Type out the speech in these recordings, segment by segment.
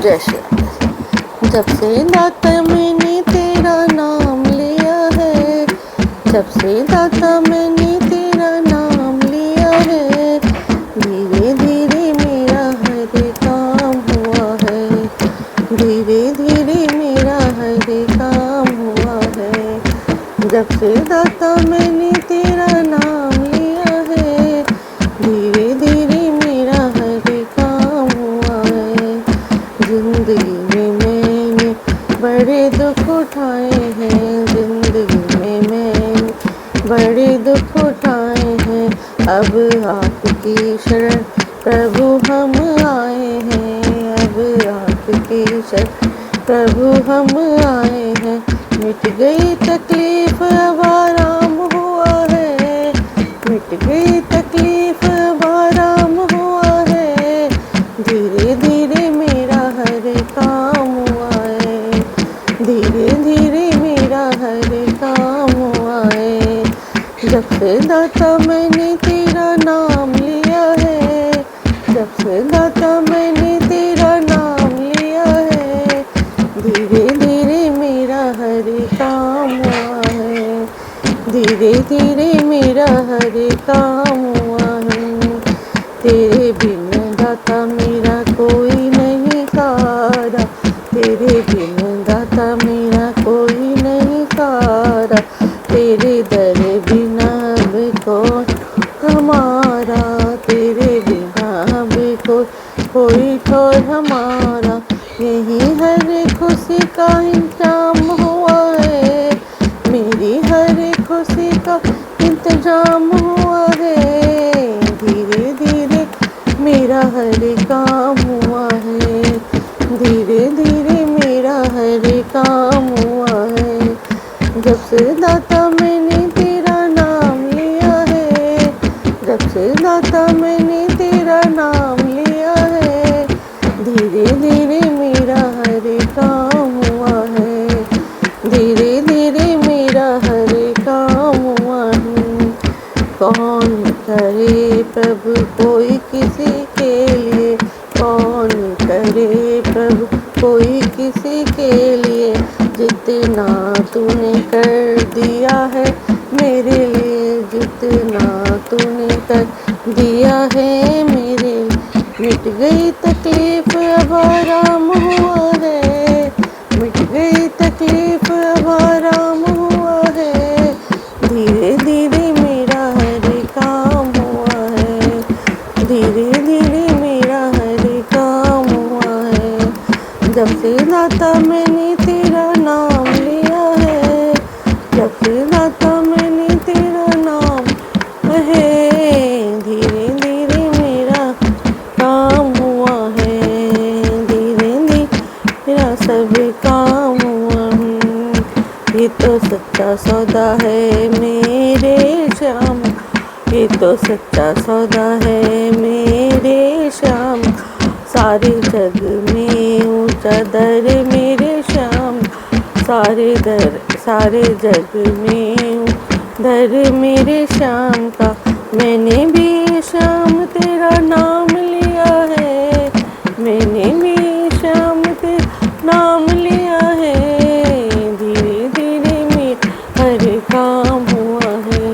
जैसे जब से दाता मैंने तेरा नाम लिया है, जब से दाता मैंने तेरा नाम लिया है, धीरे धीरे मेरा हर काम हुआ है, धीरे धीरे मेरा हर काम हुआ है। जब से दाता मैंने तेरा नाम लिया है, धीरे धीरे मेरा हर काम हुआ है। जिंदगी में मैंने बड़े दुख उठाए हैं, जिंदगी में मैंने बड़े दुख उठाए हैं। अब आपकी शरण प्रभु हम आए हैं, अब आपकी शरण प्रभु हम आए हैं। मिट गई तकलीफ अब आराम हुआ है, मिट गई तकलीफ अब आराम हुआ है। धीरे धीरे मेरा हर काम हुआ है, धीरे धीरे मेरा हर काम हुआ है। जब से दाता मैंने तेरा नाम लिया है, जब से दाता मैंने तेरा नाम लिया है, धीरे धीरे मेरा हर काम हुआ है, धीरे धीरे मेरा हर काम हुआ है। तेरे बिन दाता मेरा कोई नहीं सहारा, तेरे बिन दाता मेरा कोई नहीं सहारा। तेरे दर बिना अब कौन हमारा, तेरे बिना अब कोई ठोर हमारा। यही हर खुशी का इंतजाम हुआ है, मेरी हर खुशी का इंतजाम हुआ है। धीरे धीरे मेरा हर काम हुआ है, धीरे धीरे मेरा हर काम हुआ है। जब से दाता मैंने तेरा नाम लिया है, जब से दाता मैंने तेरा नाम लिया है, धीरे धीरे मेरा हर काम हुआ है, धीरे धीरे मेरा हर काम हुआ है। कौन करे प्रभु कोई किसी के लिए, कौन करे प्रभु कोई किसी के लिए। जितना तूने कर दिया है मेरे लिए, जितना तूने कर दिया है मेरे लिए। मिट गई तकलीफ अब आराम हुआ है, मिट गई तकलीफ अब आराम हुआ है। धीरे धीरे मेरा हर काम हुआ है, धीरे धीरे मेरा हर काम हुआ है। जब से दाता मैंने तेरा नाम लिया है, जब से दाता मैंने तेरा नाम है, धीरे धीरे मेरा काम हुआ है, धीरे धीरे मेरा सब काम हुआ है। ये तो सच्चा सौदा है मेरे श्याम, ये तो सच्चा सौदा है मेरे श्याम। सारे जग में ऊंचा दर मेरे श्याम, सारे जग में दर मेरे श्याम का। मैंने भी श्याम तेरा नाम लिया है, मैंने भी श्याम तेरा नाम लिया है। धीरे धीरे मेरा हर काम हुआ है,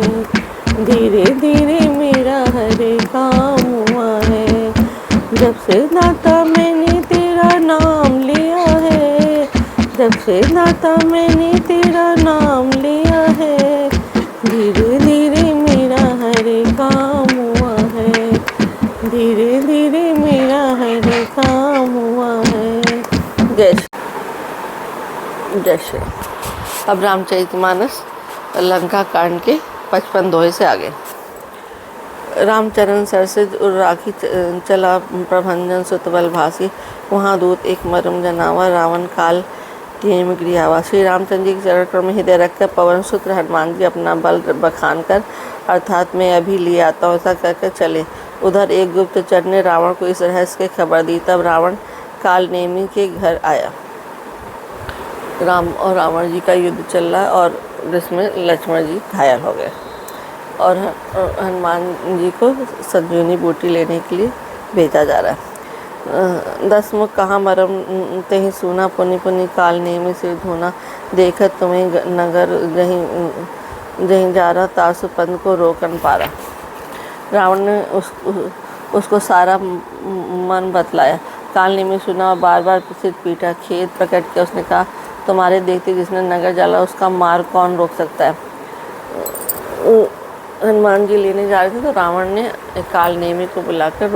धीरे धीरे मेरा हर काम हुआ है। जब से दाता मैंने तेरा नाम लिया है, जब से दाता मैंने तेरा नाम लिया है, धीरे धीरे मेरा हर काम हुआ है, धीरे धीरे मेरा हर काम हुआ है। जैसे अब रामचरितमानस लंका कांड के 55 दोहे से आगे। रामचरण सरसिज उर राखी चला प्रभंजन सुतबल भासी, वहाँ दूत एक मरम जनावा रावण काल टेम गृहावा। श्री रामचंद्र जी के चरण कमल में हृदय रखकर पवन सुत्र हनुमान जी अपना बल बखान कर अर्थात मैं अभी ले आता हूँ ऐसा कहकर चले। उधर एक गुप्तचर ने रावण को इस रहस्य की खबर दी। तब रावण काल नेमी के घर आया। राम और रावण जी का युद्ध चल रहा है और जिसमें लक्ष्मण जी घायल हो गए और हनुमान जी को संजीवनी बूटी लेने के लिए भेजा जा रहा है। दसमुख कहाँ मरम ते ही सुना, पुनि पुनि काल नेमि सिर धोना, देखत तुम्हें नगर जहीं जहीं जा रहा, तासु पंथ को रोकन पारा। रावण ने उसको सारा मन बतलाया। काल नेमि सुना और बार बार सिर पीटा। खेद प्रकट किया। उसने कहा, तुम्हारे देखते जिसने नगर जला उसका मार कौन रोक सकता है। हनुमान जी लेने जा रहे थे तो रावण ने काल नेमी को बुलाकर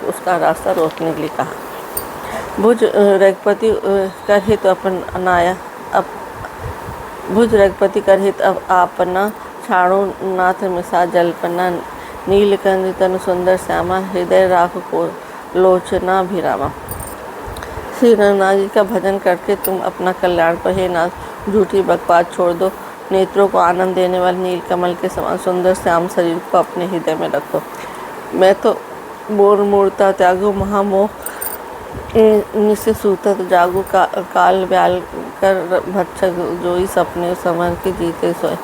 उसका रास्ता रोकने के लिए कहा। भुज रघुपति कर हित अपनाया, भुज रघुपति कर हित आपना, छाणु नाथ मिसा जलपना, नीलकंठ तनु सुंदर श्यामा, हृदय राख को लोचना भिरामा। श्री रघुनाथ जी का भजन करके तुम अपना कल्याण पर हे नाथ झूठी बकवास छोड़ दो। नेत्रों को आनंद देने वाले नीलकमल के समान सुंदर श्याम शरीर को अपने हृदय में रखो। मैं तो मोर मूर्ता त्यागो, महामोह निश्चय सूतत जागो, काल ब्याल कर भक्षक जोई, सपने समर के जीते सोए।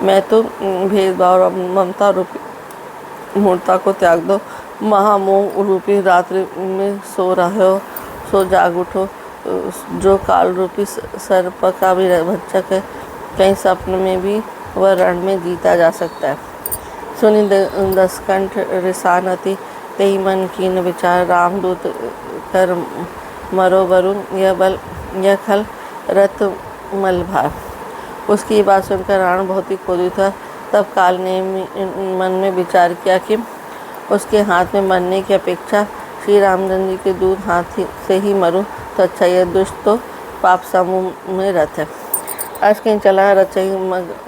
मैं तो भेदभाव और ममता रूपी मूर्ता को त्याग दो, महामोह रूपी रात्रि में सो रहे हो सो जाग उठो। जो काल रूपी सर्प का भी भक्षक है, कहीं स्वप्न में भी वह रण में जीता जा सकता है। सुनि दसकंठ रिसानति, तेहि मन कीन विचार, रामदूत कर मरो वरु, यह खल रत मलभार। उसकी ये बात सुनकर रावण बहुत ही क्रोधित था। तब काल ने मन में विचार किया कि उसके हाथ में मरने की अपेक्षा श्री रामचंद्र जी के दूत हाथ से ही मरूं तो अच्छा। यह दुष्ट तो पाप समूह में रथ है। आज कहीं चला रचई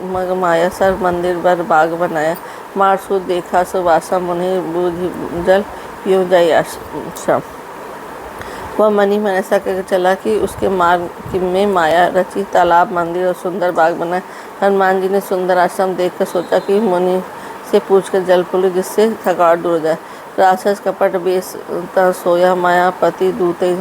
मग माया, सर मंदिर बर बाग बनाया, मार सूद देखा सो वासा, मुनि बूझ जल यूं जय आश्रम। वह मनी मन ऐसा करके चला कि उसके मार्ग में माया रची तालाब, मंदिर और सुंदर बाग बनाए। हनुमान जी ने सुंदर आश्रम देखकर सोचा कि मुनि से पूछकर जल पुल, जिससे थकावट दूर हो जाए। राक्षस कपट बेस सोया, मायापति दूते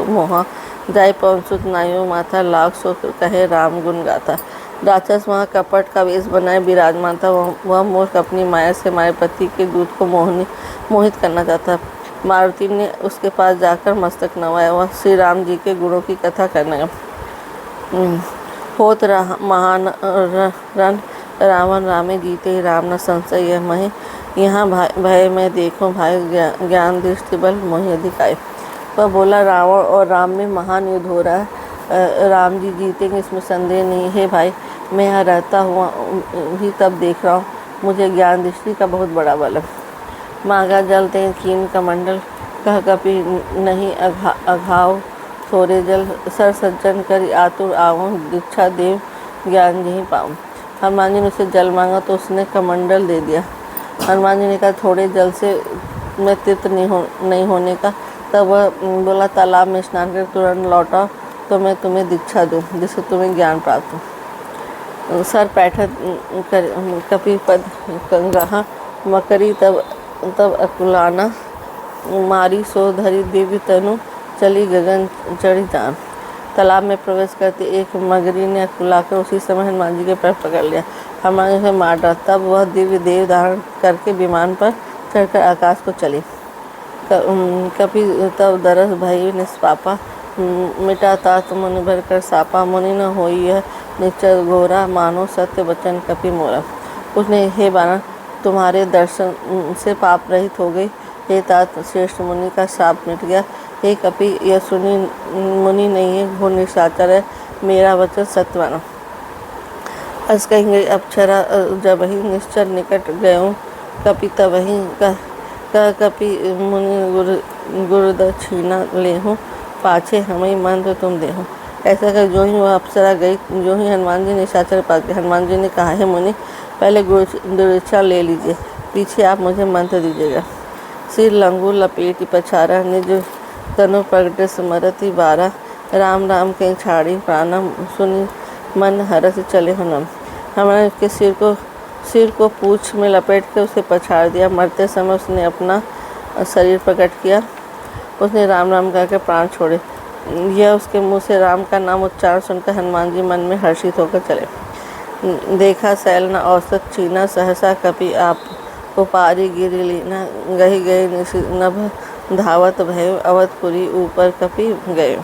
मोहा, जाय पवन सुत नायो माथा, लाख सो कहे राम गुण गाथा। राक्षस वहाँ कपट का वेश बनाए विराजमान था। वह मूर्ख अपनी माया से मायापति के दूत को मोहित करना चाहता। मारुति ने उसके पास जाकर मस्तक नवाया। वह श्री राम जी के गुणों की कथा करने लगा। होत महान रन, रावण रामे जीते, राम न संशय यह महे, यहाँ भय में देखो भाई, ज्ञान दृष्टि बल मोहि अधिकाय। वह बोला, रावण और राम में महान युद्ध हो रहा है, राम जी जीतेंगे इसमें संदेह नहीं है भाई। मैं यहाँ रहता हुआ भी तब देख रहा हूँ, मुझे ज्ञान दृष्टि का बहुत बड़ा बल है। मांगा जल ते कीन कमंडल, कह कपि नहीं अघाव, थोड़े जल सर सज्जन कर आतुर आवो, दीक्षा देव ज्ञान यही पाऊँ। हनुमान जी ने उससे जल मांगा तो उसने कमंडल दे दिया। हनुमान जी ने कहा, थोड़े जल से मैं तृप्त नहीं होने का। तब वह बोला, तालाब में स्नान कर तुरंत लौटा तो मैं तुम्हें दीक्षा दूँ, जिससे तुम्हें ज्ञान प्राप्त हो। सर पैठत कर कपिपद कंगहा, मकरी तब अकुलाना, मारी सो धरी दिव्य तनु, चली गगन चढ़ी जान। तालाब में प्रवेश करते एक मगरी ने अकुलाकर उसी समय हनुमान जी के पैर पकड़ लिया। हनुमान जी उसे मार डाला। तब वह दिव्य देव धारण करके विमान पर चढ़कर आकाश को चली। कपि तब दरस भई निष्पापा, मिटा तात मुनि भर कर सापा, मुनि न होई यह निश्चय घोरा, मानो सत्य वचन कपि मोरा। उसने, हे बानर, तुम्हारे दर्शन से पाप रहित हो गई। हे तात, श्रेष्ठ मुनि का शाप मिट गया। हे कपि, यह सुनी मुनि नहीं है, घोर निशाचर है, मेरा वचन सत्य मानो। अस कहेंगे अप्सरा जब ही निश्चर निकट गयो, कपि तब ही कह कपि मुनि गुरुदक्षिणा लेहूँ, पाछे हमें मंत्र तुम देहूँ। ऐसा कर जो ही वह अप्सरा गई, जो ही हनुमान जी निशाचर पास गए। हनुमान जी ने कहा, हे मुनि, पहले गुरुदक्षिणा ले लीजिए, पीछे आप मुझे मंत्र दीजिएगा। सिर लंगू लपेटी पछारा, निज तनु प्रगट स्मरति बारा, राम राम के छाड़ी प्राणम, सुनि मन हरस चले हनम। हमने उसके सिर को पूँछ में लपेट कर उसे पछाड़ दिया। मरते समय उसने अपना शरीर प्रकट किया। उसने राम राम कहकर प्राण छोड़े। यह उसके मुँह से राम का नाम उच्चारण सुनकर हनुमान जी मन में हर्षित होकर चले। देखा शैल न औसत चीना, सहसा कपि आप उपारी गिरि लीना, गही गए नभ धावत भय अवधपुरी ऊपर कपि गए।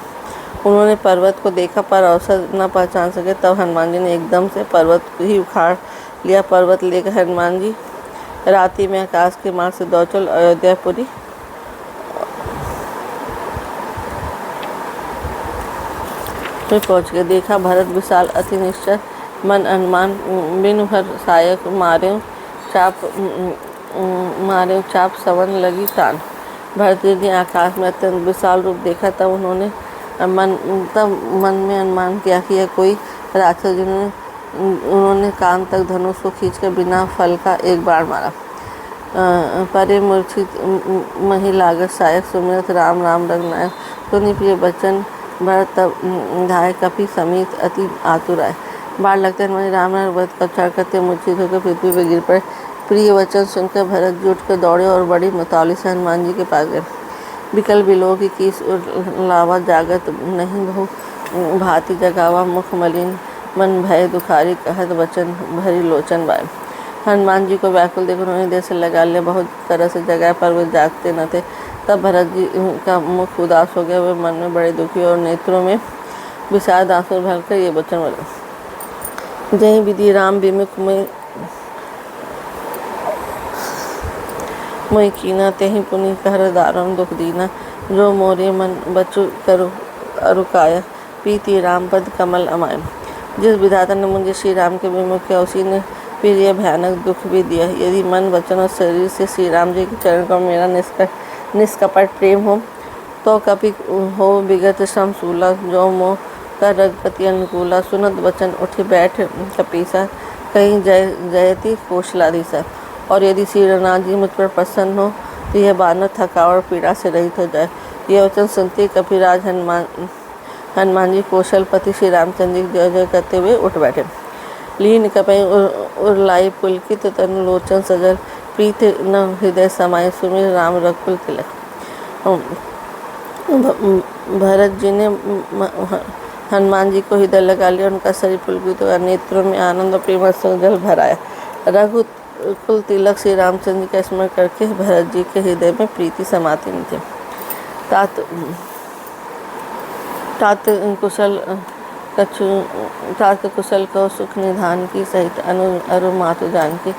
उन्होंने पर्वत को देखा पर अवसर न पहचान सके। तब हनुमान जी ने एकदम से पर्वत ही उखाड़ लिया। पर्वत लेकर हनुमान जी रात्रि में आकाश के मार्ग से दौड़ चल अयोध्यापुरी में पहुँच गए। देखा भरत विशाल अति निश्चर मन हनुमान बिनु हर सहायक मारे चाप सवन लगी प्राण। भरत जी ने आकाश में अत्यंत विशाल रूप देखा। तब मन में अनुमान किया कि यह कोई राक्षस उन्होंने कान तक धनुष को खींचकर बिना फल का एक बाण मारा। परे मूर्छित मही लागत सहायक सुमिरत राम राम रघुनायक सुनि प्रिय बचन। भरत तब धाय कपि समीत अति आतुर आए। बाढ़ लगते हनुमान राम वध का उच्चारण करते मूर्छित होकर पृथ्वी पर गिर पड़े। प्रिय वचन सुनकर भरत जी उठकर दौड़े और बड़ी मतौली से हनुमान जी के पास गए। विकल बिलो की किस लावा जागत नहीं बहु भांति जगावा मुख मलिन मन भय दुखारी कहत वचन भरी लोचन बाय। हनुमान जी को व्याकुल देख उन्होंने देर से लगा लिया। बहुत तरह से जगाए पर वे जागते न थे। तब भरत जी का मुख उदास हो गया। वे मन में बड़े दुखी और नेत्रों में विषाद आंसू भरकर ये वचन बोले। जय विधि राम विमुख मोहि कीना तेहि पुनि कहर दारुण दुख दीना। जो मोरे मन बचु करु अरुकाया पीति राम पद कमल अमाय। जिस विधाता ने मुझे श्री राम के विमुख किया उसी ने फिर यह भयानक दुख भी दिया। यदि मन वचन और शरीर से श्री राम जी के चरण का मेरा निष्कपट प्रेम हो तो कभी हो विगत श्रम सूला। जो मोह कर रघुपति अनुकूला सुनत वचन उठे बैठ कपीसा कहीं जयति कौशलाधीसा। और यदि श्री रघुनाथ जी मुझ पर प्रसन्न हो तो यह बानर थकावट पीड़ा से रहित हो जाए। यह वचन सुनते कपिराज हनुमान जी कौशलपति श्री रामचंद्र जी जय जय करते हुए उठ बैठे। लीन कपई उर्लाई पुलकित तनु लोचन सजल प्रीत न हृदय समाये सुमिर राम रघुकुल तिलक। भरत जी ने हनुमान जी को हृदय लगा लिया। उनका शरीर पुलकित हुआ। नेत्रों में आनंद और प्रेम से जल भर आया। रघुकुल तिलक श्री रामचंद्र जी का स्मरण करके भरत जी के हृदय में प्रीति समाती नहीं थी। तात कुशल को सुख निधान की सहित अरु मातु जान की।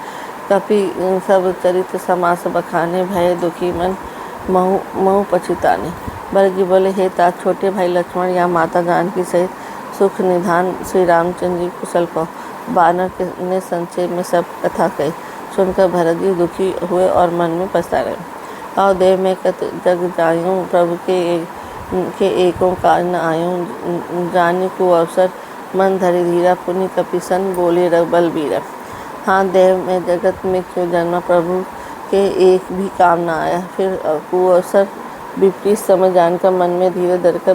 कपि सब चरित्र समास बखाने भय दुखी मन महु पछिताने। भरत जी बोले, हे तात छोटे भाई लक्ष्मण या माता जानकी सहित सुख निधान श्री रामचंद्र जी कुशल को। बानर ने संक्षेप में सब कथा कही। सुनकर भरत जी दुखी हुए और मन में पछता रहे। और देव में कत जग जायूं प्रभु के एकों काज न आयूं। जानी को अवसर मन धरि धीरा पुनि कपिसन बोले रघ बलबीरा। हाँ, देव में जगत में क्यों जन्मा प्रभु के एक भी काम न आया। फिर कुअवसर विपरीत समय जानकर मन में धीरे धर कर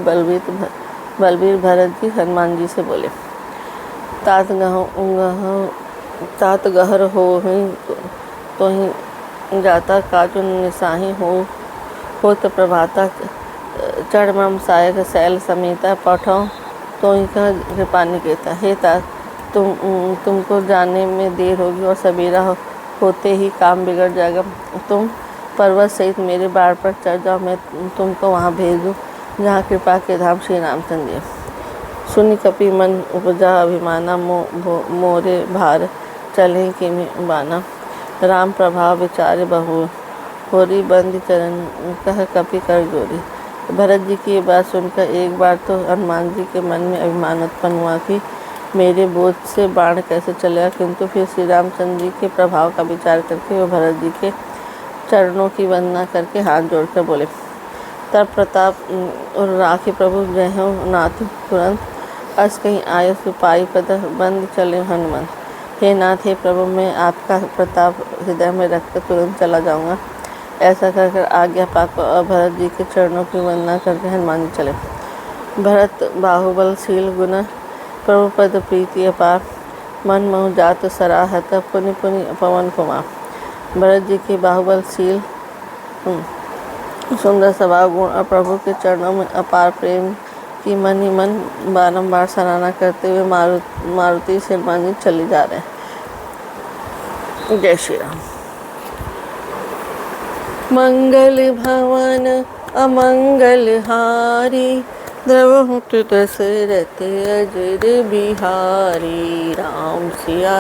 बलबीर भरत जी हनुमान जी से बोले। तात गहर हो तो ही जाता काजु निसाही हो तो प्रभाता चढ़ मम सायक शैल समेता पठो तो ही का कृपा निकेता। हे तात तुमको जाने में देर होगी और सवेरा होते ही काम बिगड़ जाएगा। तुम पर्वत सहित मेरे बाढ़ पर चढ़ जाओ। मैं तुमको वहाँ भेज दूँ जहाँ कृपा के धाम श्री रामचंद्र जी। सुनि कपि मन उपजा अभिमाना मोरे भार चले कि बाना। राम प्रभाव विचारे बहु होरी बंद चरण कह कपि कर जोरी। भरत जी की ये बात सुनकर एक बार तो हनुमान जी के मन में अभिमान उत्पन्न हुआ कि मेरे बोझ से बाण कैसे चलेगा। किंतु फिर श्री रामचंद्र जी के प्रभाव का विचार करके वह भरत जी के चरणों की वंदना करके हाथ जोड़कर बोले। तब प्रताप और राखी प्रभु जय हो नाथ तुरंत अस कहीं आय सुपाई पद बंद चले हनुमान। हे नाथ, हे प्रभु, मैं आपका प्रताप हृदय में रखकर तुरंत चला जाऊंगा। ऐसा कर आज्ञा पाकर और भरत जी के चरणों की वंदना करके हनुमान जी चले। भरत बाहुबलशील गुण प्रभु पद प्रीति अपार मन मोह जात सराहत पुनि पुनि पवन कुमार। भरत जी के बाहुबलशील सुंदर स्वभाव गुण और प्रभु के चरणों में अपार प्रेम की मन ही मन बारंबार सराहना करते हुए मारुति से हनुमान जी चले जा रहे हैं। जय श्री राम। मंगल भवन अमंगल हारी, द्रवहुत दशरथ अजर बिहारी। राम सिया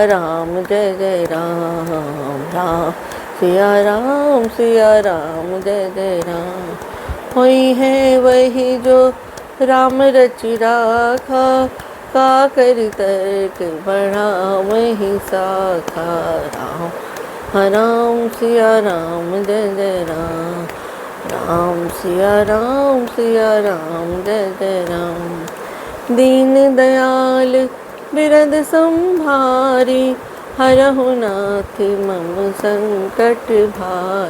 राम जय जय राम, राम सिया राम जय जय राम। होई है वही जो राम रचि राखा, काकर तर्क बढ़ावहि साखा। राम सिया राम जय जय राम, राम सिया राम जय जय राम। दीन दयाल बिरद संभारी, हरहु नाथ मम संकट भार।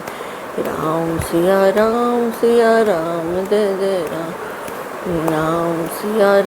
राम सिया राम जय जय राम, राम सिया